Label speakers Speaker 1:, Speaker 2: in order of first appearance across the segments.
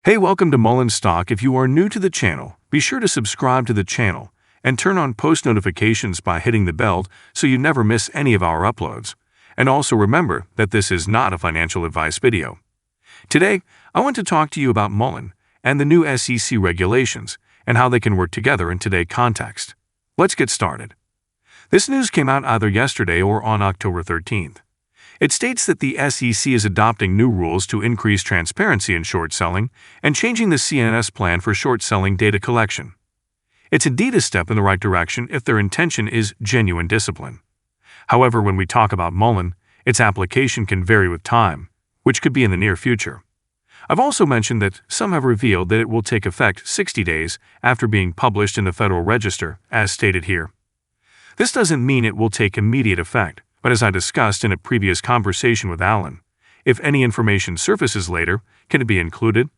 Speaker 1: Hey, welcome to Mullen Stock. If you are new to the channel, be sure to subscribe to the channel and turn on post notifications by hitting the bell so you never miss any of our uploads. And also remember that this is not a financial advice video. Today, I want to talk to you about Mullen and the new SEC regulations and how they can work together in today's context. Let's get started. This news came out either yesterday or on October 13th. It states that the SEC is adopting new rules to increase transparency in short selling and changing the CNS plan for short selling data collection. It's indeed a step in the right direction if their intention is genuine discipline. However, when we talk about Mullen, its application can vary with time, which could be in the near future. I've also mentioned that some have revealed that it will take effect 60 days after being published in the Federal Register, as stated here. This doesn't mean it will take immediate effect. But as I discussed in a previous conversation with Alan, if any information surfaces later, can it be included?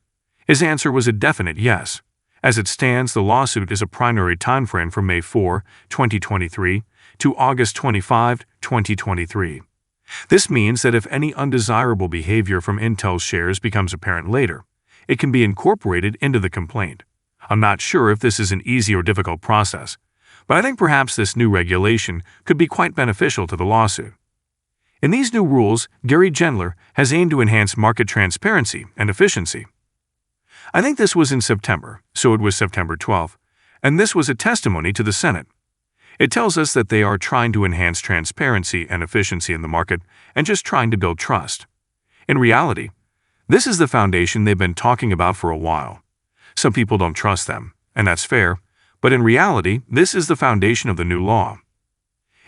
Speaker 1: His answer was a definite yes. As it stands, the lawsuit is a primary timeframe from May 4, 2023 to August 25, 2023. This means that if any undesirable behavior from Intel's shares becomes apparent later, it can be incorporated into the complaint. I'm not sure if this is an easy or difficult process, but I think perhaps this new regulation could be quite beneficial to the lawsuit. In these new rules, Gary Gendler has aimed to enhance market transparency and efficiency. I think this was in September, so it was September 12th, and this was a testimony to the Senate. It tells us that they are trying to enhance transparency and efficiency in the market and just trying to build trust. In reality, this is the foundation they've been talking about for a while. Some people don't trust them, and that's fair. But in reality, this is the foundation of the new law.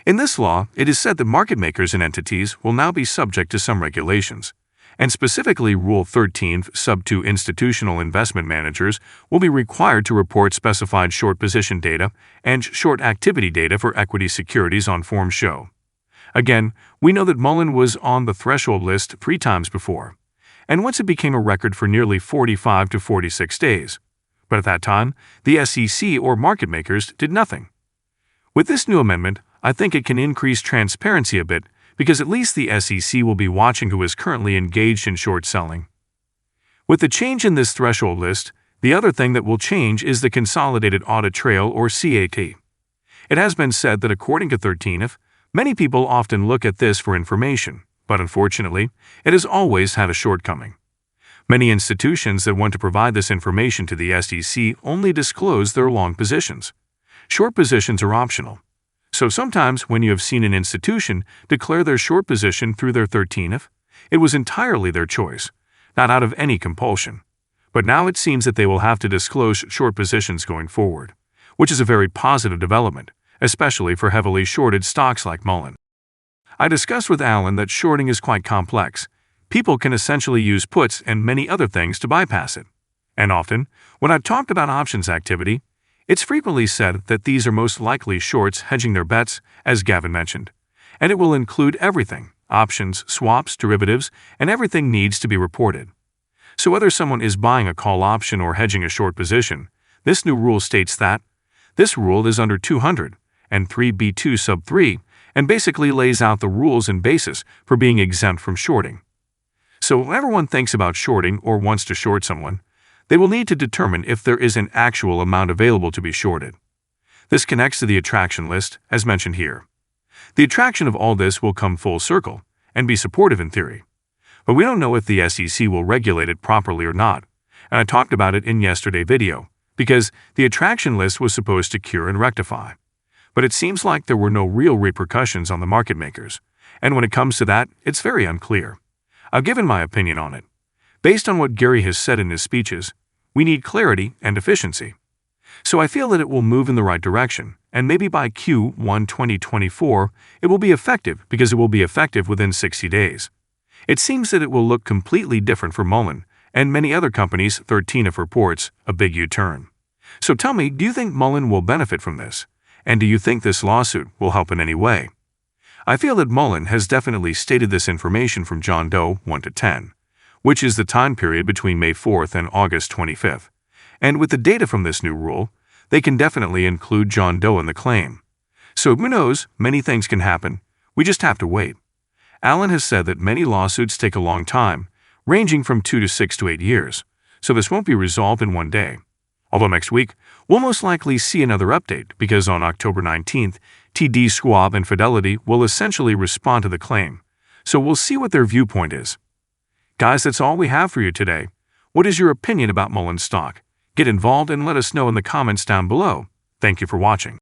Speaker 1: In this law, it is said that market makers and entities will now be subject to some regulations, and specifically Rule 13, Sub 2 institutional investment managers will be required to report specified short position data and short activity data for equity securities on Form Show. Again, we know that Mullen was on the threshold list 3 times before, and once it became a record for nearly 45 to 46 days. But at that time, the SEC or market makers did nothing. With this new amendment, I think it can increase transparency a bit because at least the SEC will be watching who is currently engaged in short selling. With the change in this threshold list, the other thing that will change is the Consolidated Audit Trail or CAT. It has been said that according to 13F, many people often look at this for information, but unfortunately, it has always had a shortcoming. Many institutions that want to provide this information to the SEC only disclose their long positions. Short positions are optional. So sometimes when you have seen an institution declare their short position through their 13F, it was entirely their choice, not out of any compulsion. But now it seems that they will have to disclose short positions going forward, which is a very positive development, especially for heavily shorted stocks like Mullen. I discussed with Alan that shorting is quite complex. People can essentially use puts and many other things to bypass it. And often, when I've talked about options activity, it's frequently said that these are most likely shorts hedging their bets, as Gavin mentioned. And it will include everything, options, swaps, derivatives, and everything needs to be reported. So whether someone is buying a call option or hedging a short position, this new rule states that this rule is under 200 and 3B2 sub 3 and basically lays out the rules and basis for being exempt from shorting. So when everyone thinks about shorting or wants to short someone, they will need to determine if there is an actual amount available to be shorted. This connects to the attraction list, as mentioned here. The attraction of all this will come full circle and be supportive in theory. But we don't know if the SEC will regulate it properly or not, and I talked about it in yesterday's video, because the attraction list was supposed to cure and rectify. But it seems like there were no real repercussions on the market makers, and when it comes to that, it's very unclear. I've given my opinion on it. Based on what Gary has said in his speeches, we need clarity and efficiency. So I feel that it will move in the right direction, and maybe by Q1 2024, it will be effective because it will be effective within 60 days. It seems that it will look completely different for Mullen and many other companies. 13F reports a big U-turn. So tell me, do you think Mullen will benefit from this? And do you think this lawsuit will help in any way? I feel that Mullen has definitely stated this information from John Doe 1 to 10, which is the time period between May 4th and August 25th. And with the data from this new rule, they can definitely include John Doe in the claim. So who knows, many things can happen. We just have to wait. Alan has said that many lawsuits take a long time, ranging from 2 to 6 to 8 years. so this won't be resolved in one day. Although next week, we'll most likely see another update because on October 19th, TD Schwab and Fidelity will essentially respond to the claim. So we'll see what their viewpoint is. Guys, that's all we have for you today. What is your opinion about Mullen stock? Get involved and let us know in the comments down below. Thank you for watching.